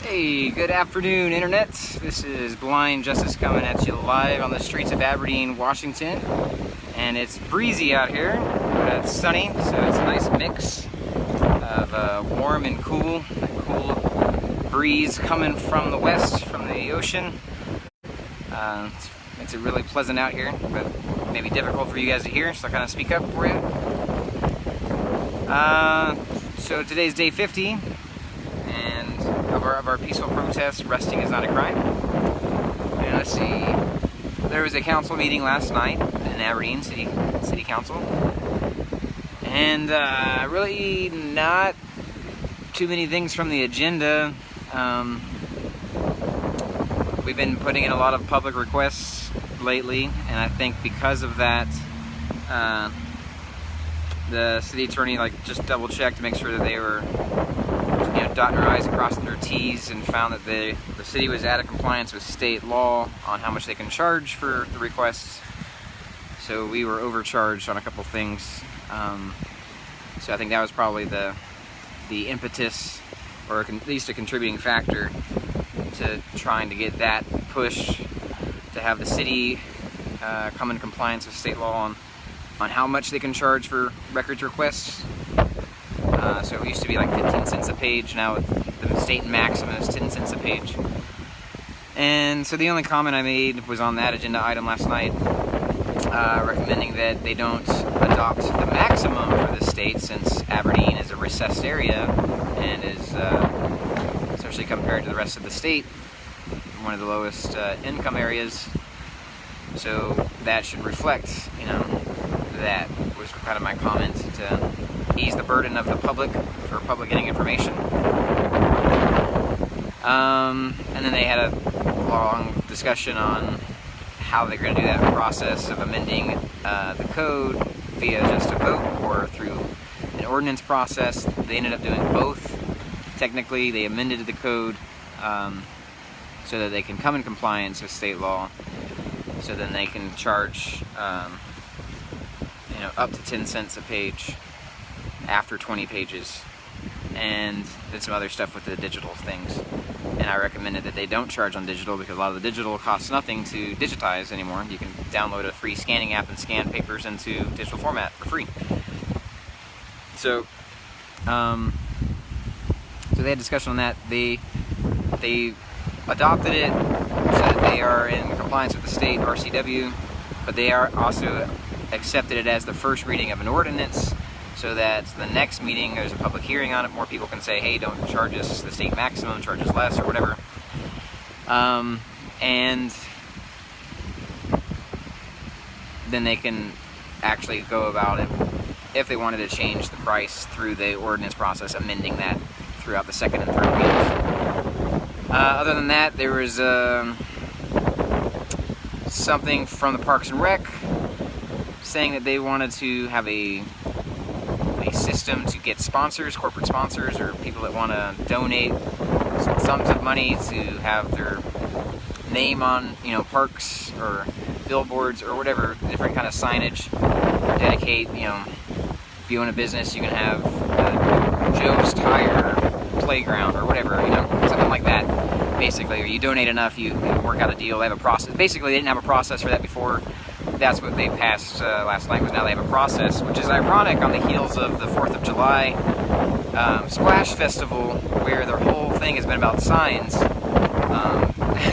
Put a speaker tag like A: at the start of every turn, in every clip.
A: Hey, good afternoon, Internet. This is Blind Justice coming at you live on the streets of Aberdeen, Washington. And it's breezy out here, but it's sunny, so it's a nice mix of warm and cool. A cool breeze coming from the west, from the ocean. Makes it really pleasant out here, but maybe difficult for you guys to hear, so I'll kind of speak up for you. So today's day 50. Of our peaceful protest, resting is not a crime. And let's see, there was a council meeting last night in Aberdeen City Council, and really not too many things from the agenda. We've been putting in a lot of public requests lately, and I think because of that, the city attorney just double checked to make sure that they were dotting their I's and crossing their T's, and found that the city was out of compliance with state law on how much they can charge for the requests. So we were overcharged on a couple things. So I think that was probably the impetus, or at least a contributing factor to trying to get that push to have the city come in compliance with state law on how much they can charge for records requests. So it used to be like 15 cents a page, now the state maximum is 10 cents a page. And so the only comment I made was on that agenda item last night, recommending that they don't adopt the maximum for the state, since Aberdeen is a recessed area and is, especially compared to the rest of the state, one of the lowest income areas. So that should reflect, that was kind of my comment, to ease the burden of the public for public getting information. And then they had a long discussion on how they're going to do that process of amending the code via just a vote or through an ordinance process. They ended up doing both. Technically, they amended the code so that they can come in compliance with state law, so then they can charge up to 10 cents a page after 20 pages, and then some other stuff with the digital things. And I recommended that they don't charge on digital, because a lot of the digital costs nothing to digitize anymore. You can download a free scanning app and scan papers into digital format for free. So they had discussion on that. They adopted it so that they are in compliance with the state RCW, but they are also accepted it as the first reading of an ordinance, so that the next meeting there's a public hearing on it. More people can say, hey, don't charge us the state maximum, charge us less, or whatever. And then they can actually go about it if they wanted to change the price through the ordinance process, amending that throughout the second and third readings. Other than that, there was something from the Parks and Rec saying that they wanted to have a system to get sponsors, corporate sponsors, or people that want to donate sums of money to have their name on, parks or billboards or whatever, different kind of signage, or dedicate, if you own a business, you can have Joe's Tire Playground or whatever, something like that, basically. Or you donate enough, you work out a deal. They have a process. Basically, they didn't have a process for that before. That's what they passed last night, was now they have a process, which is ironic on the heels of the 4th of July Splash Festival, where their whole thing has been about signs.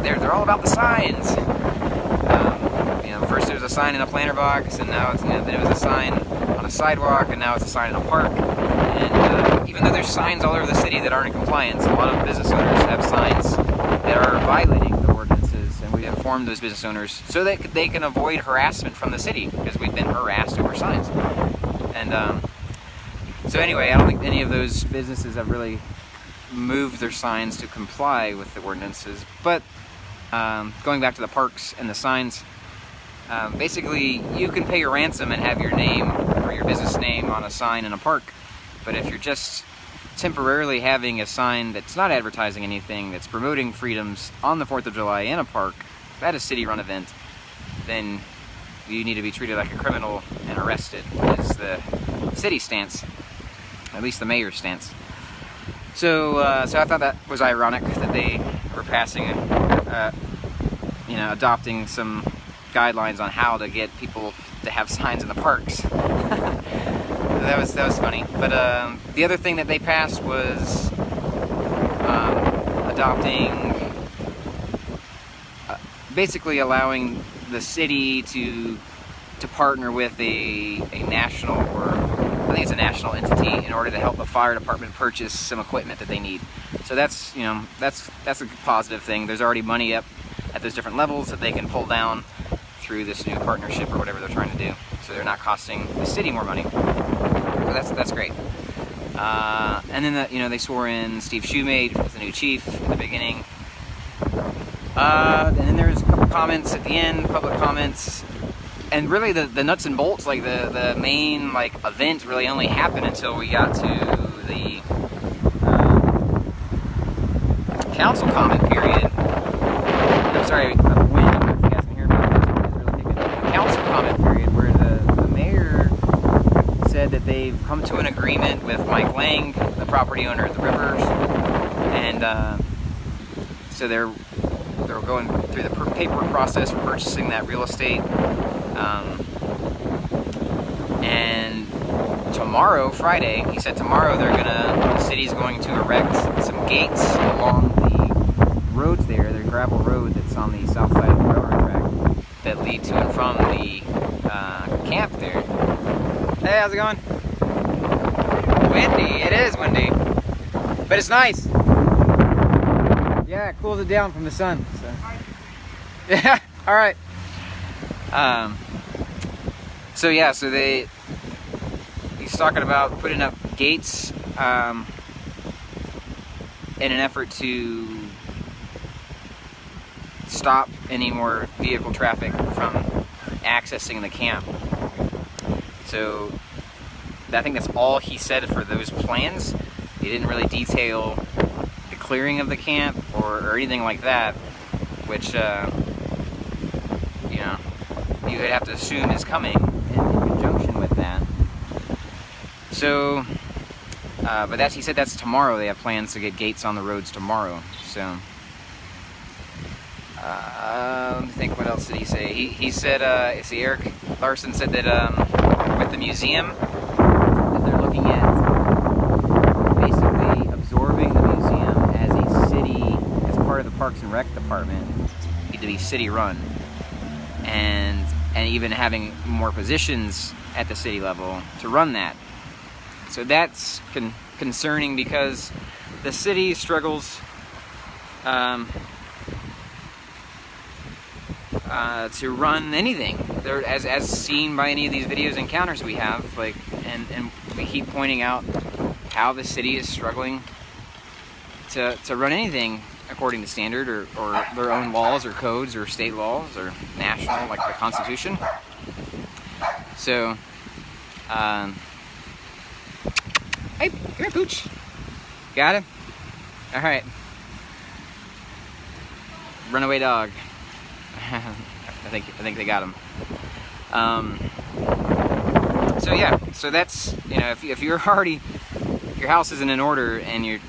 A: They're all about the signs. First it was a sign in a planter box, and now it's, then it was a sign on a sidewalk, and now it's a sign in a park. And even though there's signs all over the city that aren't in compliance, a lot of business owners have signs that are violating the ordinances, and we informed those business owners so that they can avoid harassment from the city, because we've been harassed over signs. And so anyway, I don't think any of those businesses have really moved their signs to comply with the ordinances. But going back to the parks and the signs, basically you can pay your ransom and have your name or your business name on a sign in a park, but if you're just temporarily having a sign that's not advertising anything, that's promoting freedoms on the 4th of July in a park, at a city-run event, then you need to be treated like a criminal and arrested, is the city stance, at least the mayor's stance. So, so I thought that was ironic that they were passing, you know, adopting some guidelines on how to get people to have signs in the parks. that was funny. But the other thing that they passed was adopting, basically allowing the city to partner with a national, or I think it's a national entity, in order to help the fire department purchase some equipment that they need. So that's, you know, that's a positive thing. There's already money up at those different levels that they can pull down through this new partnership or whatever they're trying to do. So they're not costing the city more money. So that's great. And then you know, they swore in Steve Shumate as the new chief at the beginning. And then there's a couple comments at the end, public comments. And really the nuts and bolts, like the main like event, really only happened until we got to the council comment period. And I'm sorry, the wind, I don't know if you guys can hear about this, but it's really picking up. The council comment period, where the mayor said that they've come to an agreement with Mike Lang, the property owner of the rivers, and so they're going through the paperwork process for purchasing that real estate. And tomorrow, Friday, he said tomorrow the city's going to erect some gates along the roads there. There's a gravel road that's on the south side of the railroad track that lead to and from the camp there. Hey, how's it going? Windy. It is windy, but it's nice. Yeah, it cools it down from the sun. So. Yeah. All right. So yeah, so he's talking about putting up gates in an effort to stop any more vehicle traffic from accessing the camp. So I think that's all he said for those plans. He didn't really detail the clearing of the camp or anything like that, which you know, you would have to assume is coming in conjunction with that. So, but he said that's tomorrow. They have plans to get gates on the roads tomorrow. So, let me think. What else did he say? He said, Eric Larson said that with the museum, that they're looking at basically absorbing the museum as a city, as part of the Parks and Rec department, to be city run. And even having more positions at the city level to run that. So that's concerning, because the city struggles to run anything. There, as seen by any of these videos encounters we have, like, and we keep pointing out how the city is struggling to run anything according to standard, or their own laws or codes or state laws or national, like the Constitution. So, hey, come here, Pooch. Got him? All right. Runaway dog. I think they got him. So yeah, so that's, you know, if you're already, your house isn't in order and you're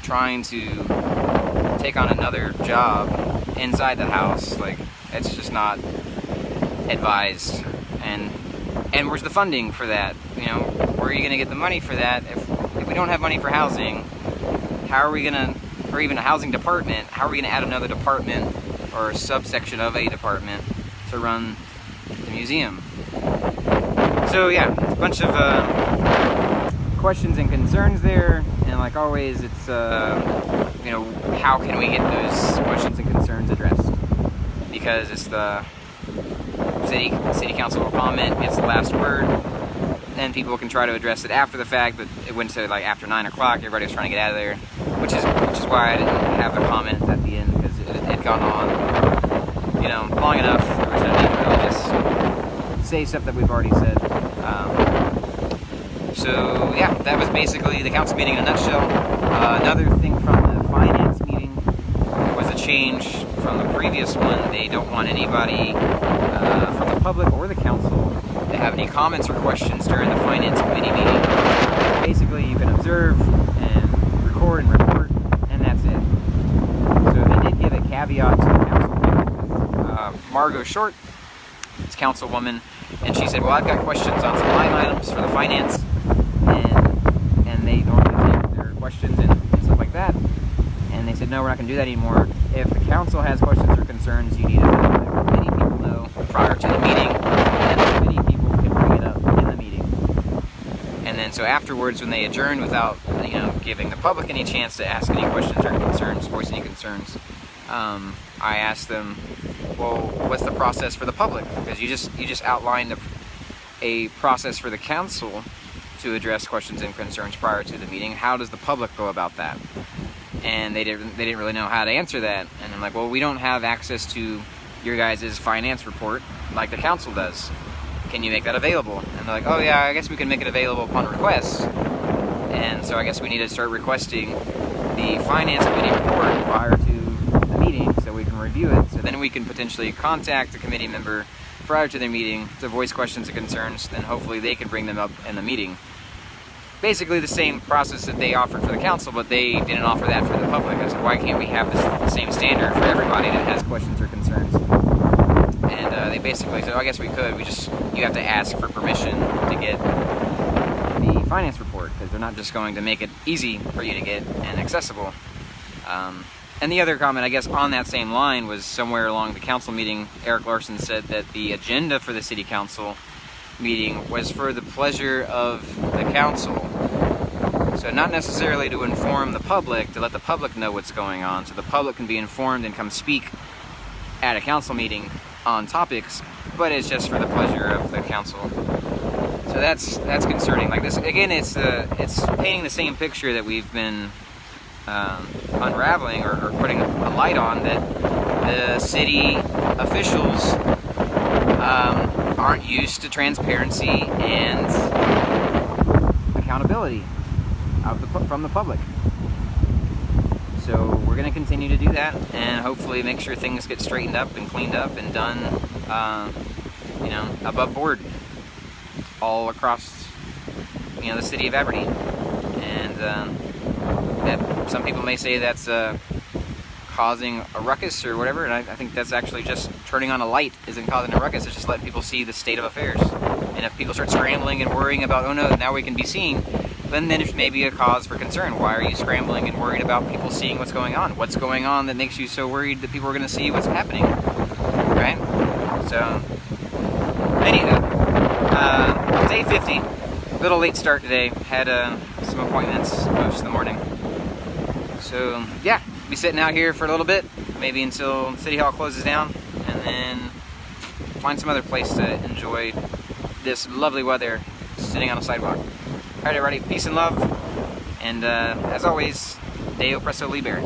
A: trying to take on another job inside the house, like, it's just not advised. And where's the funding for that? You know, where are you gonna get the money for that? If we don't have money for housing, how are we gonna, or even a housing department, how are we gonna add another department or a subsection of a department to run the museum? So yeah, a bunch of questions and concerns there, and like always, it's you know, how can we get those questions and concerns addressed? Because it's the city council comment, it's the last word, and people can try to address it after the fact, but it went to like after 9 o'clock, everybody was trying to get out of there, which is why I didn't have the comment at the end, because it had gone on, you know, long enough. There was no need to really just say stuff that we've already said. So yeah, that was basically the council meeting in a nutshell. Another thing from the finance meeting was a change from the previous one. They don't want anybody from the public or the council to have any comments or questions during the finance committee meeting. Basically, you can observe and Margot Short, this councilwoman, and she said, well, I've got questions on some line items for the finance, and they normally take their questions and stuff like that. And they said, no, we're not going to do that anymore. If the council has questions or concerns, you need to let the committee people know prior to the meeting, and the committee people can bring it up in the meeting. And then so afterwards, when they adjourned without, giving the public any chance to ask any questions or concerns, voice any concerns, I asked them, well, what's the process for the public? Because you just outlined a process for the council to address questions and concerns prior to the meeting. How does the public go about that? And they didn't really know how to answer that. And I'm like, well, we don't have access to your guys' finance report like the council does. Can you make that available? And they're like, oh yeah, I guess we can make it available upon request. And so I guess we need to start requesting the finance committee report prior to the meeting so we can review it. So then we can potentially contact the committee member prior to their meeting to voice questions and concerns. Then hopefully they can bring them up in the meeting. Basically the same process that they offered for the council, but they didn't offer that for the public. I said, why can't we have the same standard for everybody that has questions or concerns? And they basically said, oh, I guess we could. You have to ask for permission to get the finance report, because they're not just going to make it easy for you to get and accessible. And the other comment, I guess, on that same line was somewhere along the council meeting, Eric Larson said that the agenda for the city council meeting was for the pleasure of the council. So not necessarily to inform the public, to let the public know what's going on, so the public can be informed and come speak at a council meeting on topics, but it's just for the pleasure of the council. So that's concerning. Like this again, it's painting the same picture that we've been unraveling or putting a light on, that the city officials aren't used to transparency and accountability from the public. So we're going to continue to do that and hopefully make sure things get straightened up and cleaned up and done, above board all across, the city of Aberdeen. And that some people may say that's causing a ruckus or whatever, and I think that's actually just turning on a light isn't causing a ruckus. It's just letting people see the state of affairs. And if people start scrambling and worrying about, oh no, now we can be seen, then there's maybe a cause for concern. Why are you scrambling and worried about people seeing what's going on? What's going on that makes you so worried that people are going to see what's happening? Right? So, anywho, day 50. Little late start today. Had some appointments most of the morning. So, yeah, be sitting out here for a little bit, maybe until City Hall closes down, and then find some other place to enjoy this lovely weather sitting on a sidewalk. Alright everybody, peace and love, and as always, Deo Presso Liber.